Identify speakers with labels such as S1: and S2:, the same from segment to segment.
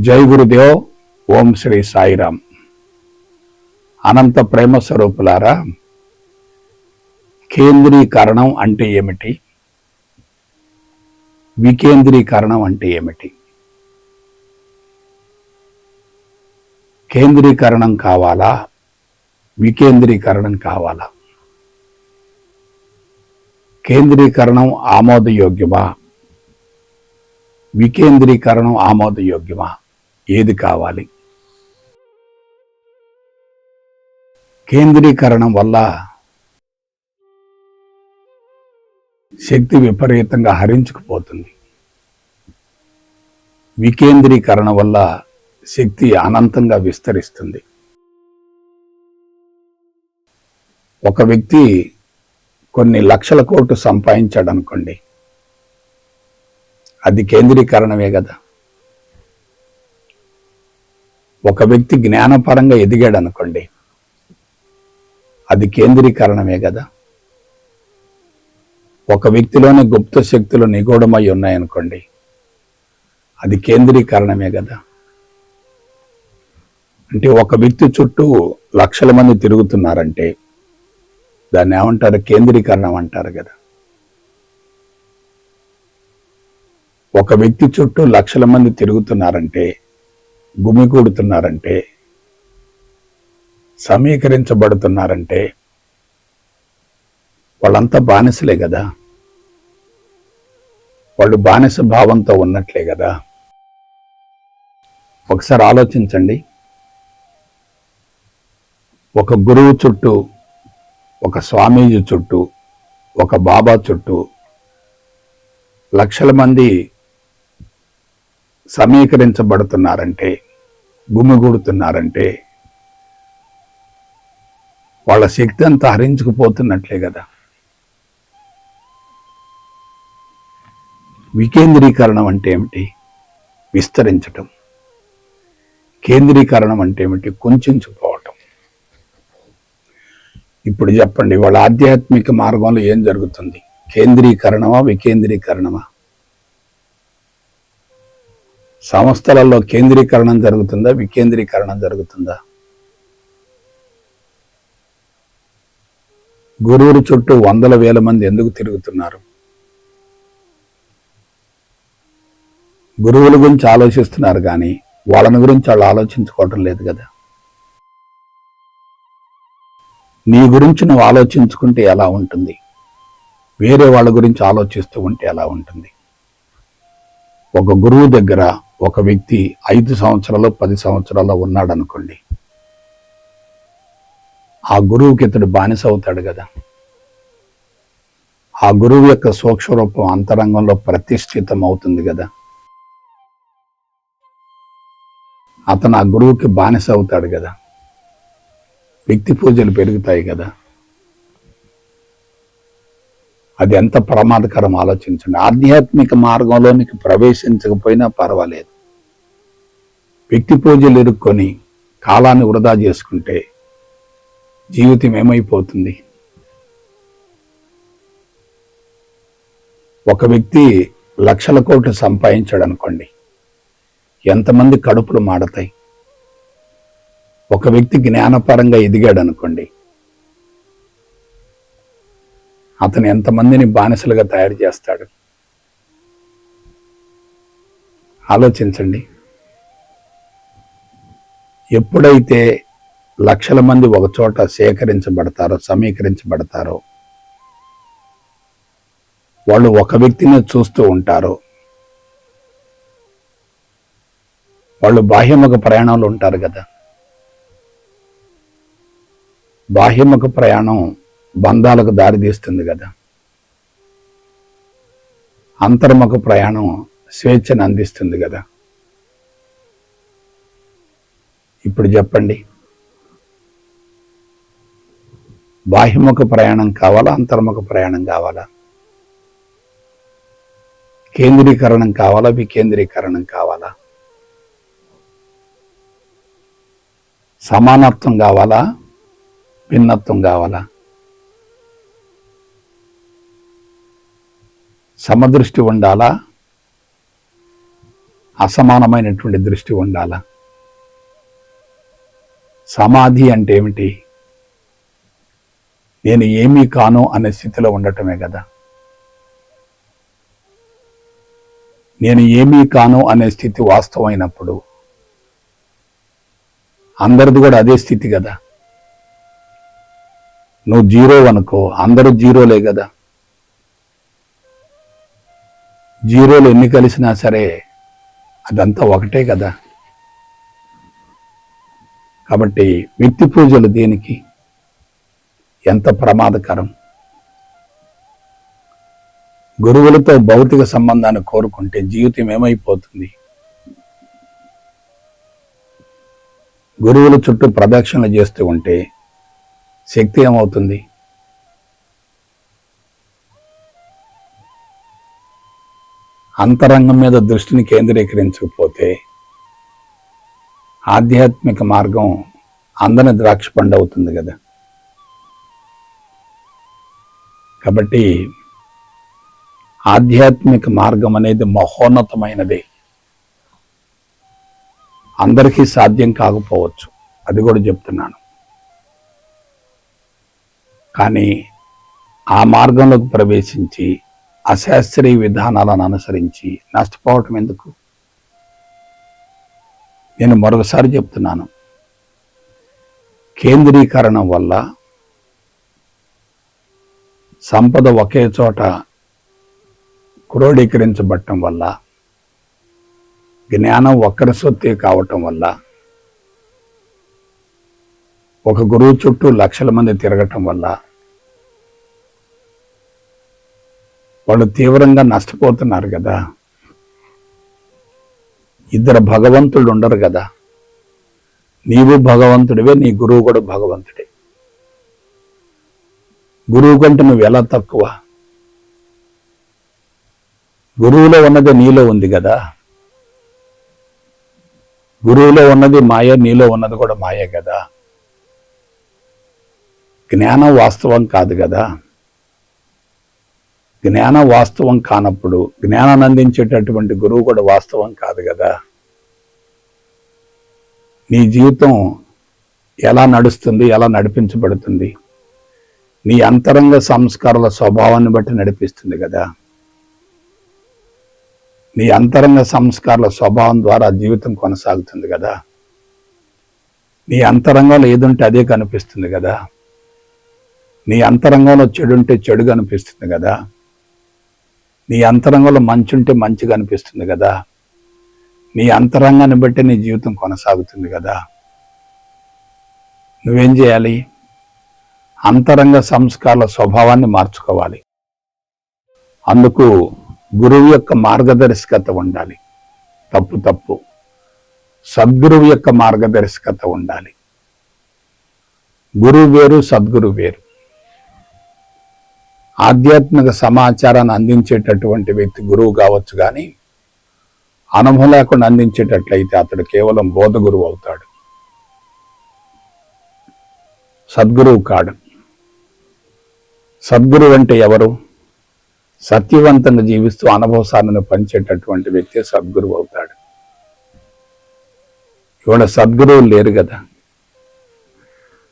S1: జై గురుదేవ్. ఓం శ్రీ సాయిరామ్. అనంత ప్రేమ స్వరూపులారా, కేంద్రీకరణం అంటే ఏమిటి? వికేంద్రీకరణం అంటే ఏమిటి? కేంద్రీకరణం కావాలా? వికేంద్రీకరణం కావాలా? కేంద్రీకరణం ఆమోదయోగ్యమా? వికేంద్రీకరణం ఆమోదయోగ్యమా? ఏది కావాలి? కేంద్రీకరణం వల్ల శక్తి విపరీతంగా హరించుకుపోతుంది. వికేంద్రీకరణ వల్ల శక్తి అనంతంగా విస్తరిస్తుంది. ఒక వ్యక్తి కొన్ని లక్షల కోట్లు సంపాదించాడు అనుకోండి, అది కేంద్రీకరణమే కదా. ఒక వ్యక్తి జ్ఞానపరంగా ఎదిగాడు అనుకోండి, అది కేంద్రీకరణమే కదా. ఒక వ్యక్తిలోని గుప్త శక్తులు నిగూఢమై ఉన్నాయనుకోండి, అది కేంద్రీకరణమే కదా. అంటే ఒక వ్యక్తి చుట్టూ లక్షల మంది తిరుగుతున్నారంటే దాన్ని ఏమంటారు? కేంద్రీకరణం అంటారు కదా. ఒక వ్యక్తి చుట్టూ లక్షల మంది తిరుగుతున్నారంటే, గుమిగూడుతున్నారంటే, సమీకరించబడుతున్నారంటే వాళ్ళంతా బానిసలే కదా. వాళ్ళు బానిస భావంతో ఉన్నట్లే కదా. ఒకసారి ఆలోచించండి. ఒక గురువు చుట్టూ, ఒక స్వామీజీ చుట్టూ, ఒక బాబా చుట్టూ లక్షల మంది సమీకరించబడుతున్నారంటే, గుమిగూడుతున్నారంటే వాళ్ళ శక్తి అంతా హరించుకుపోతున్నట్లే కదా. వికేంద్రీకరణం అంటే ఏమిటి? విస్తరించటం. కేంద్రీకరణం అంటే ఏమిటి? కుంచుకుపోవటం. ఇప్పుడు చెప్పండి, వాళ్ళ ఆధ్యాత్మిక మార్గంలో ఏం జరుగుతుంది? కేంద్రీకరణమా, వికేంద్రీకరణమా? సంస్థలలో కేంద్రీకరణం జరుగుతుందా, వికేంద్రీకరణం జరుగుతుందా? గురువుల చుట్టూ వందల వేల మంది ఎందుకు తిరుగుతున్నారు? గురువుల గురించి ఆలోచిస్తున్నారు కానీ వాళ్ళని గురించి వాళ్ళు ఆలోచించుకోవటం లేదు కదా. నీ గురించి నువ్వు ఆలోచించుకుంటే ఎలా ఉంటుంది? వేరే వాళ్ళ గురించి ఆలోచిస్తూ ఉంటే ఎలా ఉంటుంది? ఒక గురువు దగ్గర ఒక వ్యక్తి 5 సంవత్సరాలు 10 సంవత్సరాల్లో ఉన్నాడు అనుకోండి, ఆ గురువుకి ఇతడు బానిస అవుతాడు కదా. ఆ గురువు యొక్క సూక్ష్మరూపం అంతరంగంలో ప్రతిష్ఠితం అవుతుంది కదా. అతను ఆ గురువుకి బానిస అవుతాడు కదా. వ్యక్తి పూజలు పెరుగుతాయి కదా. అది ఎంత ప్రమాదకరం ఆలోచించండి. ఆధ్యాత్మిక మార్గంలోనికి ప్రవేశించకపోయినా పర్వాలేదు, వ్యక్తి పూజలు ఇరుక్కొని కాలాన్ని వృధా చేసుకుంటే జీవితం ఏమైపోతుంది? ఒక వ్యక్తి లక్షల కోట్లు సంపాదించాడు అనుకోండి, ఎంతమంది కడుపులు మాడతాయి? ఒక వ్యక్తి జ్ఞానపరంగా ఎదిగాడు అనుకోండి, అతను ఎంతమందిని బానిసలుగా తయారు చేస్తాడు? ఆలోచించండి. ఎప్పుడైతే లక్షల మంది ఒక చోట సేకరించబడతారో, సమీకరించబడతారో, వాళ్ళు ఒక వ్యక్తిని చూస్తూ ఉంటారు. వాళ్ళు బాహ్యముఖ ప్రయాణంలో ఉంటారు కదా. బాహ్యముఖ ప్రయాణం బంధాలకు దారితీస్తుంది కదా. అంతర్ముఖ ప్రయాణం స్వేచ్ఛను అందిస్తుంది కదా. ఇప్పుడు చెప్పండి, బాహ్యముఖ ప్రయాణం కావాలా, అంతర్ముఖ ప్రయాణం కావాలా? కేంద్రీకరణం కావాలా, వికేంద్రీకరణం కావాలా? సమానత్వం కావాలా, భిన్నత్వం కావాలా? సమదృష్టి ఉండాలా, అసమానమైనటువంటి దృష్టి ఉండాలా? సమాధి అంటే ఏమిటి? నేను ఏమీ కాను అనే స్థితిలో ఉండటమే కదా. నేను ఏమీ కాను అనే స్థితి వాస్తవమైనప్పుడు అందరిది కూడా అదే స్థితి కదా. నువ్వు జీరో అనుకో, అందరూ జీరోలే కదా. జీరోలు ఎన్ని కలిసినా సరే అదంతా ఒకటే కదా. కాబట్టి వ్యక్తి పూజలు దేనికి? ఎంత ప్రమాదకరం. గురువులతో భౌతిక సంబంధాన్ని కోరుకుంటే జీవితం ఏమైపోతుంది? గురువుల చుట్టూ ప్రదక్షిణలు చేస్తూ ఉంటే శక్తి ఏమవుతుంది? అంతరంగం మీద దృష్టిని కేంద్రీకరించకపోతే ఆధ్యాత్మిక మార్గం అందని ద్రాక్ష పండు అవుతుంది కదా. కాబట్టి ఆధ్యాత్మిక మార్గం అనేది మహోన్నతమైనది. అందరికీ సాధ్యం కాకపోవచ్చు, అది కూడా చెప్తున్నాను. కానీ ఆ మార్గంలోకి ప్రవేశించి అశాస్త్రీయ విధానాలను అనుసరించి నష్టపోవటం ఎందుకు? నేను మరొకసారి చెప్తున్నాను, కేంద్రీకరణం వల్ల సంపద ఒకే చోట క్రోడీకరించబడటం వల్ల, జ్ఞానం ఒక్కరి సొత్తే కావటం వల్ల, ఒక గురువు చుట్టూ లక్షల మంది తిరగటం వల్ల వాళ్ళు తీవ్రంగా నష్టపోతున్నారు కదా. ఇద్దరు భగవంతుడు ఉండరు కదా. నీవు భగవంతుడివే, నీ గురువు కూడా భగవంతుడే. గురువు కంటే నువ్వు ఎలా తక్కువ? గురువులో ఉన్నది నీలో ఉంది కదా. గురువులో ఉన్నది మాయ, నీలో ఉన్నది కూడా మాయే కదా. జ్ఞానం వాస్తవం కాదు కదా. జ్ఞానం వాస్తవం కానప్పుడు జ్ఞానాన్ని అందించేటటువంటి గురువు కూడా వాస్తవం కాదు కదా. నీ జీవితం ఎలా నడుస్తుంది, ఎలా నడిపించబడుతుంది? నీ అంతరంగ సంస్కారాల స్వభావాన్ని బట్టి నడిపిస్తుంది కదా. నీ అంతరంగ సంస్కారాల స్వభావం ద్వారా జీవితం కొనసాగుతుంది కదా. నీ అంతరంగంలో ఏదుంటే అదే కనిపిస్తుంది కదా. నీ అంతరంగంలో చెడుంటే చెడు కనిపిస్తుంది కదా. నీ అంతరంగంలో మంచి ఉంటే మంచిగా అనిపిస్తుంది కదా. నీ అంతరంగాన్ని బట్టి నీ జీవితం కొనసాగుతుంది కదా. నువ్వేం చేయాలి? అంతరంగ సంస్కారాల స్వభావాన్ని మార్చుకోవాలి. అందుకు గురువు యొక్క మార్గదర్శకత ఉండాలి. తప్పు సద్గురువు యొక్క మార్గదర్శకత ఉండాలి. గురువు వేరు, సద్గురువు వేరు. ఆధ్యాత్మిక సమాచారాన్ని అందించేటటువంటి వ్యక్తి గురువు కావచ్చు, కానీ అనుభవం లేకుండా అందించేటట్లయితే అతడు కేవలం బోధ గురువు అవుతాడు, సద్గురువు కాడు. సద్గురువు అంటే ఎవరు? సత్యవంతంగా జీవిస్తూ అనుభవసాలను పంచేటటువంటి వ్యక్తి సద్గురువు అవుతాడు. ఇవాళ సద్గురువులు లేరు కదా.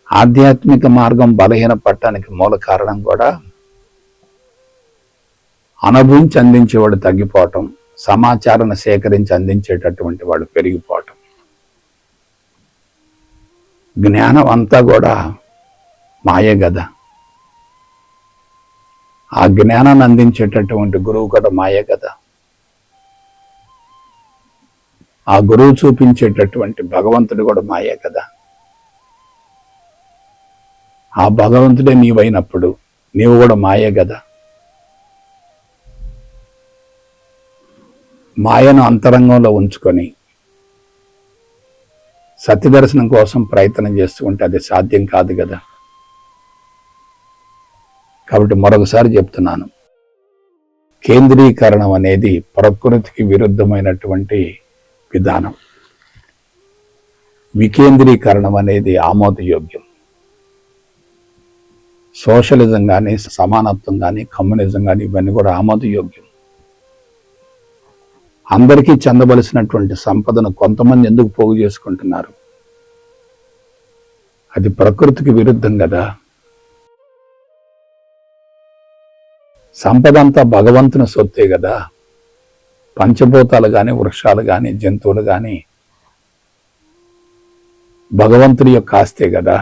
S1: ఆధ్యాత్మిక మార్గం బలహీన పట్టడానికి మూల కారణం కూడా అనుభవించి అందించేవాడు తగ్గిపోవటం, సమాచారాన్ని సేకరించి అందించేటటువంటి వాడు పెరిగిపోవటం. జ్ఞానం అంతా కూడా మాయే కదా. ఆ జ్ఞానాన్ని అందించేటటువంటి గురువు కూడా మాయే కదా. ఆ గురువు చూపించేటటువంటి భగవంతుడు కూడా మాయే కదా. ఆ భగవంతుడే నీవైనప్పుడు నీవు కూడా మాయే కదా. మాయను అంతరంగంలో ఉంచుకొని సత్యదర్శనం కోసం ప్రయత్నం చేస్తూ ఉంటే అది సాధ్యం కాదు కదా. కాబట్టి మరొకసారి చెప్తున్నాను, కేంద్రీకరణం అనేది ప్రకృతికి విరుద్ధమైనటువంటి విధానం. వికేంద్రీకరణం అనేది ఆమోదయోగ్యం. సోషలిజం కానీ, సమానత్వం కానీ, కమ్యూనిజం కానీ ఇవన్నీ కూడా ఆమోదయోగ్యం. అందరికీ చెందవలసినటువంటి సంపదను కొంతమంది ఎందుకు పోగు చేసుకుంటున్నారు? అది ప్రకృతికి విరుద్ధం కదా. సంపద అంతా భగవంతుని సొత్తే కదా. పంచభూతాలు కానీ, వృక్షాలు కానీ, జంతువులు కానీ భగవంతుని యొక్క ఆస్తే కదా.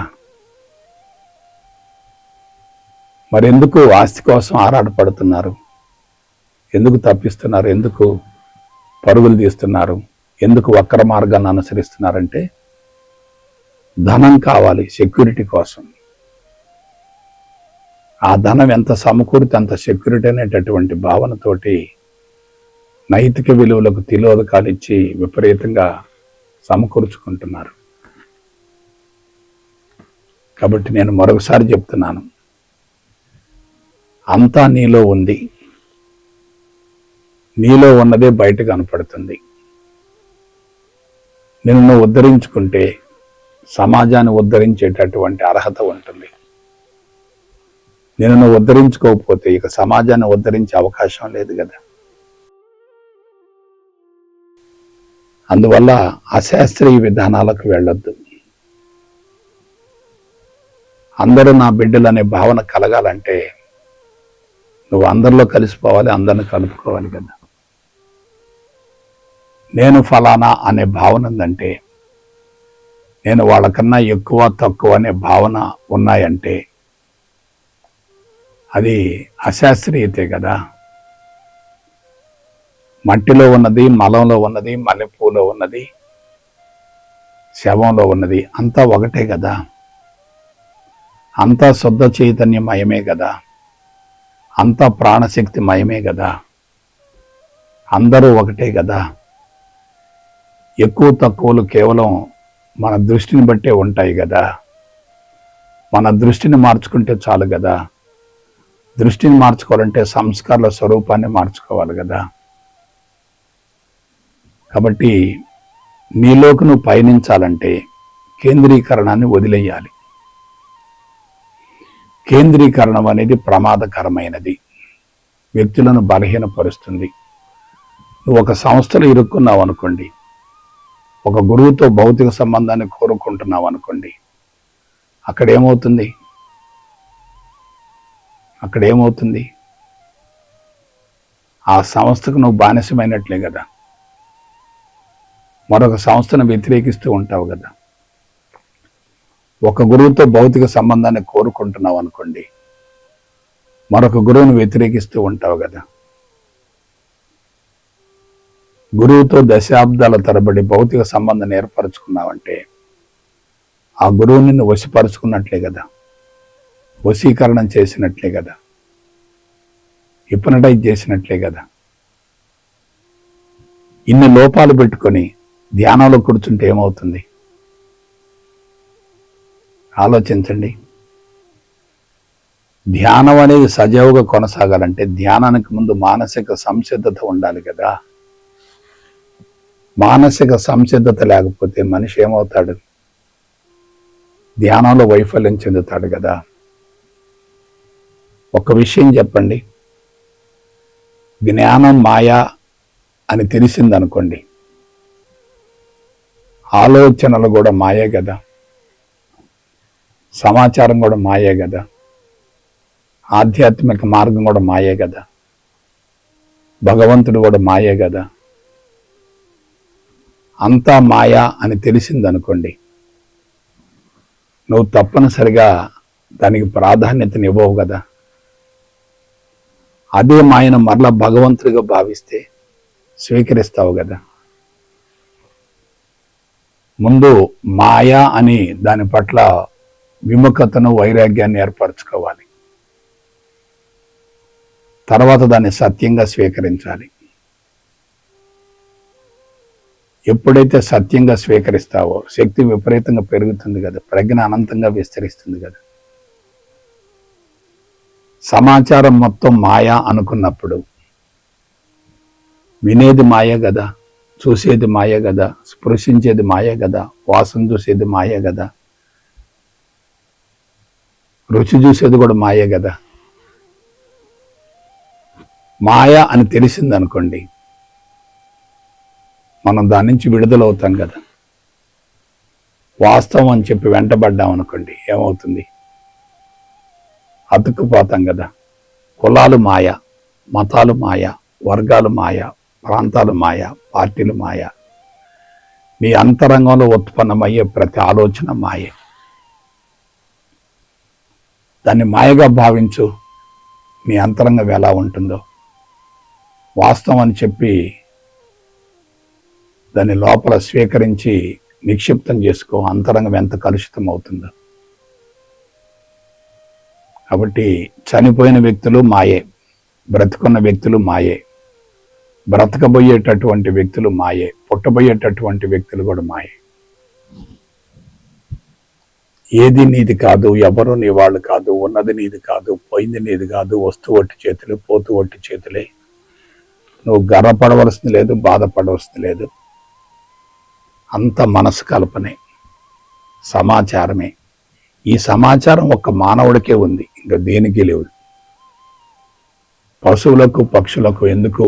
S1: మరెందుకు ఆస్తి కోసం ఆరాటపడుతున్నారు? ఎందుకు తప్పిస్తున్నారు? ఎందుకు పరుగులు తీస్తున్నారు? ఎందుకు వక్ర మార్గాన్ని అనుసరిస్తున్నారంటే ధనం కావాలి, సెక్యూరిటీ కోసం. ఆ ధనం ఎంత సమకూరితే అంత సెక్యూరిటీ అనేటటువంటి భావనతోటి నైతిక విలువలకు తిలోదకాలు ఇచ్చి విపరీతంగా సమకూర్చుకుంటున్నారు. కాబట్టి నేను మరొకసారి చెప్తున్నాను, అంతా నీలో ఉంది. నీలో ఉన్నదే బయట కనపడుతుంది. నిన్ను ఉద్ధరించుకుంటే సమాజాన్ని ఉద్ధరించేటటువంటి అర్హత ఉంటుంది. నిన్ను ఉద్ధరించుకోకపోతే ఇక సమాజాన్ని ఉద్ధరించే అవకాశం లేదు కదా. అందువల్ల అశాస్త్రీయ విధానాలకు వెళ్ళొద్దు. అందరూ నా బిడ్డలు అనే భావన కలగాలంటే నువ్వు అందరిలో కలిసిపోవాలి, అందరిని కలుపుకోవాలి కదా. నేను ఫలానా అనే భావన ఉందంటే, నేను వాళ్ళకన్నా ఎక్కువ తక్కువ అనే భావన ఉన్నాయంటే అది అశాస్త్రీయతే కదా. మట్టిలో ఉన్నది, మలంలో ఉన్నది, మల్లెపూలో ఉన్నది, శవంలో ఉన్నది అంతా ఒకటే కదా. అంతా శుద్ధ చైతన్యమయమే కదా. అంతా ప్రాణశక్తి మయమే కదా. అందరూ ఒకటే కదా. ఎక్కువ తక్కువలు కేవలం మన దృష్టిని బట్టే ఉంటాయి కదా. మన దృష్టిని మార్చుకుంటే చాలు కదా. దృష్టిని మార్చుకోవాలంటే సంస్కారాల స్వరూపాన్ని మార్చుకోవాలి కదా. కాబట్టి నీలోకి నువ్వు పయనించాలంటే కేంద్రీకరణాన్ని వదిలేయాలి. కేంద్రీకరణం అనేది ప్రమాదకరమైనది, వ్యక్తులను బలహీనపరుస్తుంది. నువ్వు ఒక సంస్థలో ఇరుక్కున్నావు అనుకోండి, ఒక గురువుతో భౌతిక సంబంధాన్ని కోరుకుంటున్నావు అనుకోండి, అక్కడేమవుతుంది? ఆ సంస్థకు నువ్వు బానిసమైనట్లే కదా. మరొక సంస్థను వ్యతిరేకిస్తూ ఉంటావు కదా. ఒక గురువుతో భౌతిక సంబంధాన్ని కోరుకుంటున్నావు అనుకోండి, మరొక గురువును వ్యతిరేకిస్తూ ఉంటావు కదా. గురువుతో దశాబ్దాల తరబడి భౌతిక సంబంధాన్ని ఏర్పరచుకున్నావంటే ఆ గురువుని నిన్ను వశపరుచుకున్నట్లే కదా, వశీకరణం చేసినట్లే కదా, హిప్నటైజ్ చేసినట్లే కదా. ఇన్ని లోపాలు పెట్టుకొని ధ్యానంలో కూర్చుంటే ఏమవుతుంది? ఆలోచించండి. ధ్యానం అనేది సజావుగా కొనసాగాలంటే ధ్యానానికి ముందు మానసిక సంసిద్ధత ఉండాలి కదా. మానసిక సంసిద్ధత లేకపోతే మనిషి ఏమవుతాడు? ధ్యానంలో వైఫల్యం చెందుతాడు కదా. ఒక విషయం చెప్పండి, జ్ఞానం మాయా అని తెలిసిందనుకోండి, ఆలోచనలు కూడా మాయే కదా, సమాచారం కూడా మాయే కదా, ఆధ్యాత్మిక మార్గం కూడా మాయే కదా, భగవంతుడు కూడా మాయే కదా. అంతా మాయా అని తెలిసిందనుకోండి, నువ్వు తప్పనిసరిగా దానికి ప్రాధాన్యతని ఇవ్వవు కదా. అదే మాయను మరలా భగవంతుడిగా భావిస్తే స్వీకరిస్తావు కదా. ముందు మాయా అని దాని పట్ల విముఖతను, వైరాగ్యాన్ని ఏర్పరచుకోవాలి. తర్వాత దాన్ని సత్యంగా స్వీకరించాలి. ఎప్పుడైతే సత్యంగా స్వీకరిస్తావో శక్తి విపరీతంగా పెరుగుతుంది కదా, ప్రజ్ఞ అనంతంగా విస్తరిస్తుంది కదా. సమాచారం మొత్తం మాయా అనుకున్నప్పుడు వినేది మాయ కదా, చూసేది మాయ కదా, స్పృశించేది మాయ కదా, వాసన చూసేది మాయ కదా, రుచి చూసేది కూడా మాయే కదా. మాయ అని తెలిసిందనుకోండి, మనం దాని నుంచి విడుదలవుతాం కదా. వాస్తవం అని చెప్పి వెంటబడ్డాం అనుకోండి, ఏమవుతుంది? అతుక్కుపోతాం కదా. కులాలు మాయ, మతాలు మాయ, వర్గాలు మాయ, ప్రాంతాలు మాయ, పార్టీలు మాయ. నీ అంతరంగంలో ఉత్పన్నమయ్యే ప్రతి ఆలోచన మాయే. దాన్ని మాయగా భావించు. నీ అంతరంగం ఎలా ఉంటుందో వాస్తవం అని చెప్పి దాన్ని లోపల స్వీకరించి నిక్షిప్తం చేసుకో. అంతరంగం ఎంత కలుషితం అవుతుందో. కాబట్టి చనిపోయిన వ్యక్తులు మాయే, బ్రతుకున్న వ్యక్తులు మాయే, బ్రతకబోయేటటువంటి వ్యక్తులు మాయే, పుట్టబోయేటటువంటి వ్యక్తులు కూడా మాయే. ఏది నీది కాదు, ఎవరు నీ వాళ్ళు కాదు, ఉన్నది నీది కాదు, పోయింది నీది కాదు. వస్తువు ఒట్టి చేతులు, పోతూ ఒట్టి చేతులే. నువ్వు గర్వపడవలసింది లేదు, బాధపడవలసింది లేదు. అంత మనసు కల్పనే, సమాచారమే. ఈ సమాచారం ఒక్క మానవుడికే ఉంది, ఇంకా దేనికి లేవు. పశువులకు పక్షులకు ఎందుకు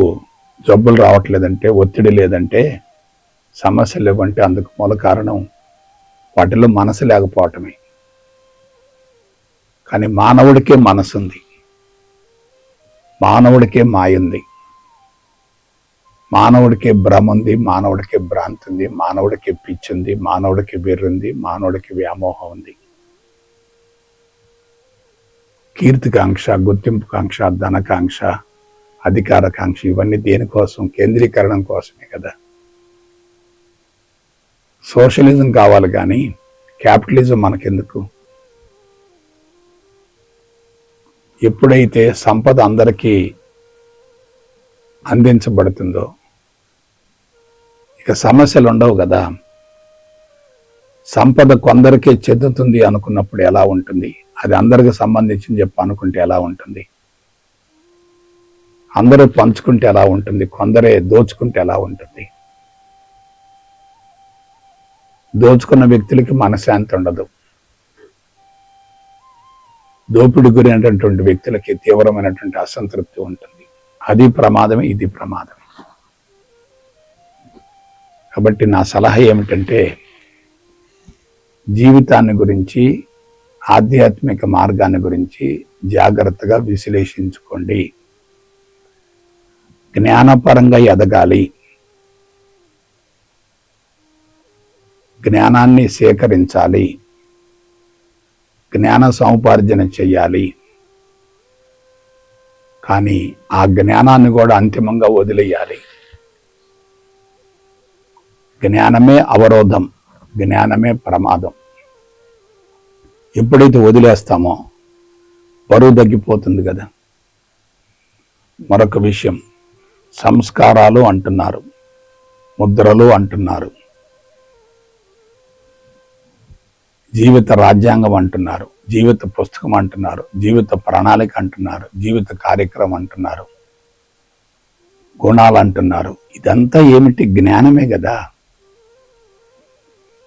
S1: జబ్బులు రావట్లేదంటే, ఒత్తిడి లేదంటే, సమస్యలు లేవంటే అందుకు మూల కారణం వాటిలో మనసు లేకపోవటమే. కానీ మానవుడికే మనసు ఉంది, మానవుడికే మాయ ఉంది, మానవుడికే భ్రమ ఉంది, మానవుడికే భ్రాంతి ఉంది, మానవుడికే పిచ్చి ఉంది, మానవుడికి వెర్రుంది, మానవుడికి వ్యామోహం ఉంది. కీర్తికాంక్ష, గుర్తింపుకాంక్ష, ధనకాంక్ష, అధికారకాంక్ష, ఇవన్నీ దేనికోసం? కేంద్రీకరణం కోసమే కదా. సోషలిజం కావాలి కానీ క్యాపిటలిజం మనకెందుకు? ఎప్పుడైతే సంపద అందరికీ అందించబడుతుందో ఇక సమస్యలు ఉండవు కదా. సంపద కొందరికే చెందుతుంది అనుకున్నప్పుడు ఎలా ఉంటుంది? అది అందరికి సంబంధించింది చెప్పి అనుకుంటే ఎలా ఉంటుంది? అందరూ పంచుకుంటే ఎలా ఉంటుంది? కొందరే దోచుకుంటే ఎలా ఉంటుంది? దోచుకున్న వ్యక్తులకి మనశ్శాంతి ఉండదు, దోపిడి గురైనటువంటి వ్యక్తులకి తీవ్రమైనటువంటి అసంతృప్తి ఉంటుంది. అది ప్రమాదమే, ఇది ప్రమాదమే. కాబట్టి నా సలహా ఏమిటంటే, జీవితాన్ని గురించి, ఆధ్యాత్మిక మార్గాన్ని గురించి జాగ్రత్తగా విశ్లేషించుకోండి. జ్ఞానపరంగా ఎదగాలి, జ్ఞానాన్ని సేకరించాలి, జ్ఞాన సముపార్జన చెయ్యాలి. కానీ ఆ జ్ఞానాన్ని కూడా అంతిమంగా వదిలేయాలి. జ్ఞానమే అవరోధం, జ్ఞానమే ప్రమాదం. ఎప్పుడైతే వదిలేస్తామో బరువు తగ్గిపోతుంది కదా. మరొక విషయం, సంస్కారాలు అంటున్నారు, ముద్రలు అంటున్నారు, జీవిత రాజ్యాంగం అంటున్నారు, జీవిత పుస్తకం అంటున్నారు, జీవిత ప్రణాళిక అంటున్నారు, జీవిత కార్యక్రమం అంటున్నారు, గుణాలు అంటున్నారు. ఇదంతా ఏమిటి? జ్ఞానమే కదా.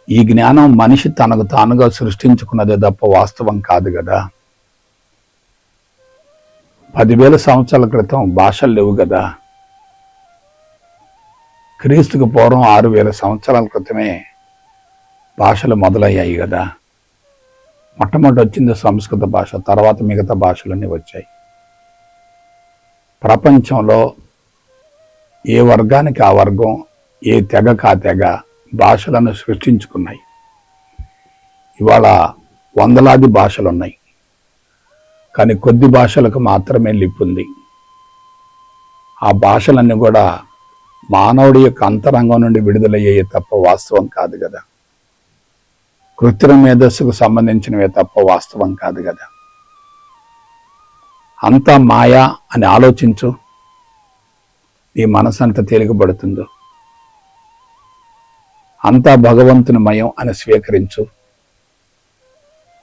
S1: ఈ జ్ఞానం మనిషి తనకు తానుగా సృష్టించుకున్నదే తప్ప వాస్తవం కాదు కదా. 10,000 సంవత్సరాల క్రితం భాషలు లేవు కదా. క్రీస్తుకు పూర్వం 6,000 సంవత్సరాల క్రితమే భాషలు మొదలయ్యాయి కదా. మొట్టమొదటి వచ్చింది సంస్కృత భాష, తర్వాత మిగతా భాషలన్నీ వచ్చాయి. ప్రపంచంలో ఏ వర్గానికి ఆ వర్గం, ఏ తెగకు ఆ తెగ భాషలను సృష్టించుకున్నాయి. ఇవాళ వందలాది భాషలు ఉన్నాయి, కానీ కొద్ది భాషలకు మాత్రమే లిపి ఉంది. ఆ భాషలన్నీ కూడా మానవుడి యొక్క అంతరంగం నుండి విడుదలయ్యే తప్ప వాస్తవం కాదు కదా. కృత్రిమ మేధస్సుకు సంబంధించినవే తప్ప వాస్తవం కాదు కదా. అంతా మాయా అని ఆలోచించు, నీ మనసు అంత తేలికబడుతుందో. అంతా భగవంతుని మయం అని స్వీకరించు,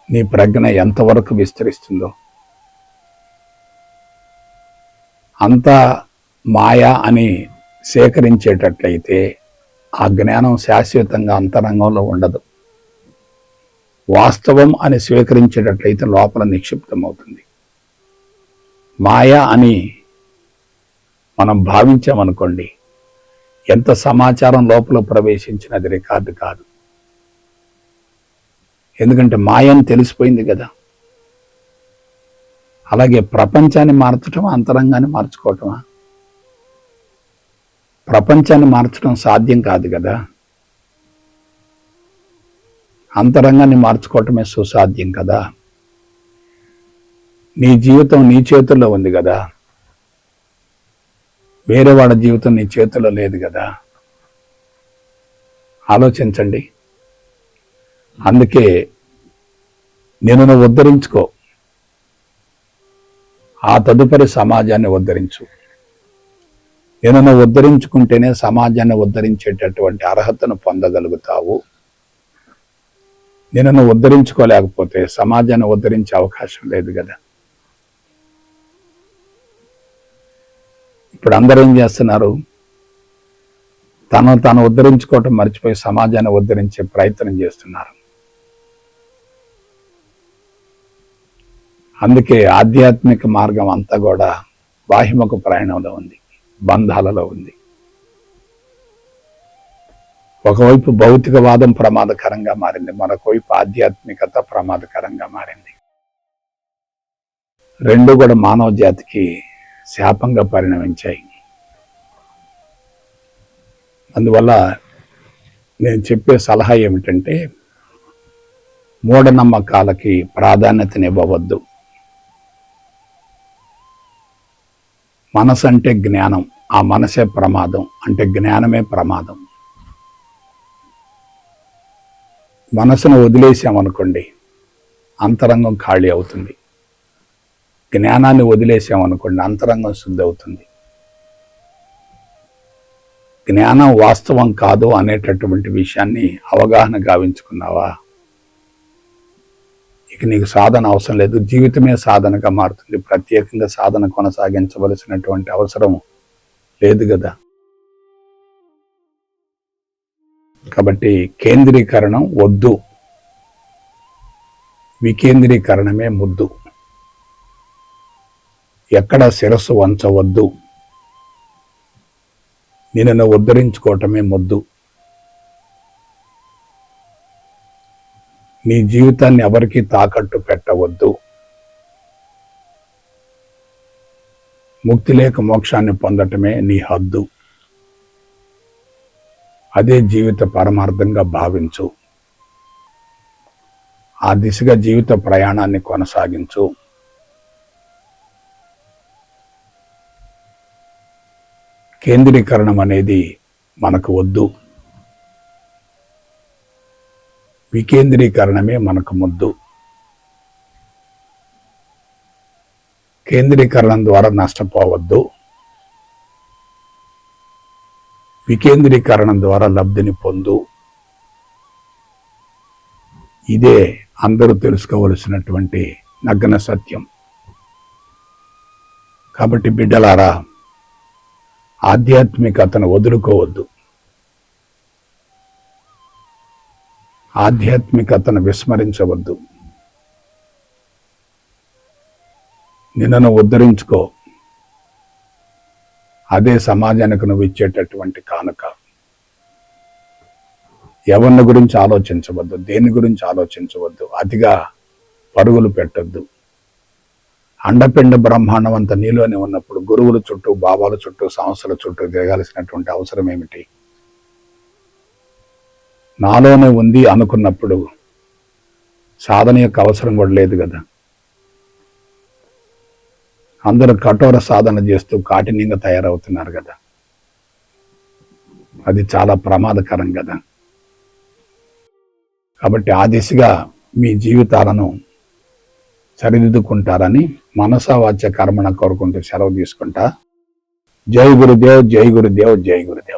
S1: నీ ప్రజ్ఞ ఎంతవరకు విస్తరిస్తుందో. అంతా మాయా అని సేకరించేటట్లయితే ఆ జ్ఞానం శాశ్వతంగా అంతరంగంలో ఉండదు. వాస్తవం అని స్వీకరించేటట్లయితే లోపల నిక్షిప్తమవుతుంది. మాయా అని మనం భావించామనుకోండి, ఎంత సమాచారం లోపల ప్రవేశించినది రికార్డు కాదు. ఎందుకంటే మాయని తెలిసిపోయింది కదా. అలాగే ప్రపంచాన్ని మార్చటమా, అంతరంగాన్ని మార్చుకోవటమా? ప్రపంచాన్ని మార్చడం సాధ్యం కాదు కదా. అంతరంగాన్ని మార్చుకోవటమే సుసాధ్యం కదా. నీ జీవితం నీ చేతుల్లో ఉంది కదా, వేరే వాళ్ళ జీవితం నీ చేతుల్లో లేదు కదా. ఆలోచించండి. అందుకే నిన్ను ఉద్ధరించుకో, ఆ తదుపరి సమాజాన్ని ఉద్ధరించు. నిన్ను ఉద్ధరించుకుంటేనే సమాజాన్ని ఉద్ధరించేటటువంటి అర్హతను పొందగలుగుతావు. నిన్ను ఉద్ధరించుకోలేకపోతే సమాజాన్ని ఉద్ధరించే అవకాశం లేదు కదా. ఇప్పుడు అందరూ ఏం చేస్తున్నారు? తాను ఉద్ధరించుకోవటం మర్చిపోయి సమాజాన్ని ఉద్ధరించే ప్రయత్నం చేస్తున్నారు. అందుకే ఆధ్యాత్మిక మార్గం అంతా కూడా బాహ్యముఖ ప్రయాణంలో ఉంది, బంధాలలో ఉంది. ఒకవైపు భౌతికవాదం ప్రమాదకరంగా మారింది, మరొక వైపు ఆధ్యాత్మికత ప్రమాదకరంగా మారింది. రెండు కూడా మానవ జాతికి శాపంగా పరిణమించాయి. అందువల్ల నేను చెప్పే సలహా ఏమిటంటే, మూఢనమ్మకాలకి ప్రాధాన్యతనివ్వవద్దు. మనసు అంటే జ్ఞానం, ఆ మనసే ప్రమాదం, అంటే జ్ఞానమే ప్రమాదం. మనసును వదిలేసామనుకోండి, అంతరంగం ఖాళీ అవుతుంది. జ్ఞానాన్ని వదిలేసామనుకోండి, అంతరంగం శుద్ధి అవుతుంది. జ్ఞానం వాస్తవం కాదు అనేటటువంటి విషయాన్ని అవగాహన గావించుకున్నావా, ఇక నీకు సాధన అవసరం లేదు. జీవితమే సాధనగా మారుతుంది. ప్రత్యేకంగా సాధన కొనసాగించవలసినటువంటి అవసరం లేదు కదా. కాబట్టి కేంద్రీకరణం వద్దు, వికేంద్రీకరణమే ముద్దు. ఎక్కడ శిరస్సు వంచవద్దు, నిన్ను ఉద్ధరించుకోవటమే ముద్దు. నీ జీవితాన్ని ఎవరికీ తాకట్టు పెట్టవద్దు. ముక్తి లేక మోక్షాన్ని పొందటమే నీ హద్దు. అదే జీవిత పరమార్థంగా భావించు. ఆ దిశగా జీవిత ప్రయాణాన్ని కొనసాగించు. కేంద్రీకరణం అనేది మనకు వద్దు, వికేంద్రీకరణమే మనకు ముద్దు. కేంద్రీకరణం ద్వారా నష్టపోవద్దు, వికేంద్రీకరణం ద్వారా లబ్ధిని పొందు. ఇదే అందరూ తెలుసుకోవలసినటువంటి నగ్న సత్యం. కాబట్టి బిడ్డలారా, ఆధ్యాత్మికతను వదులుకోవద్దు, ఆధ్యాత్మికతను విస్మరించవద్దు. నిన్ను ఉద్ధరించుకో, అదే సమాజానికి నువ్వు ఇచ్చేటటువంటి కానుక. ఎవరిని గురించి ఆలోచించవద్దు, దేని గురించి ఆలోచించవద్దు, అతిగా పరుగులు పెట్టద్దు. అండపిండ బ్రహ్మాండం అంతా నీలోనే ఉన్నప్పుడు గురువుల చుట్టూ, బాబాల చుట్టూ, సంస్థల చుట్టూ తిరగాల్సినటువంటి అవసరం ఏమిటి? నాలోనే ఉంది అనుకున్నప్పుడు సాధన యొక్క అవసరం కూడా లేదు కదా. అందరూ కఠోర సాధన చేస్తూ కాఠిన్యంగా తయారవుతున్నారు కదా. అది చాలా ప్రమాదకరం కదా. కాబట్టి ఆ దిశగా మీ జీవితాలను సరిదిద్దుకుంటారని మనసా వాచ కర్మణ కోరుకుంటూ సెలవు తీసుకుంటా. జై గురుదేవ్, జై గురుదేవ్, జై గురుదేవ్.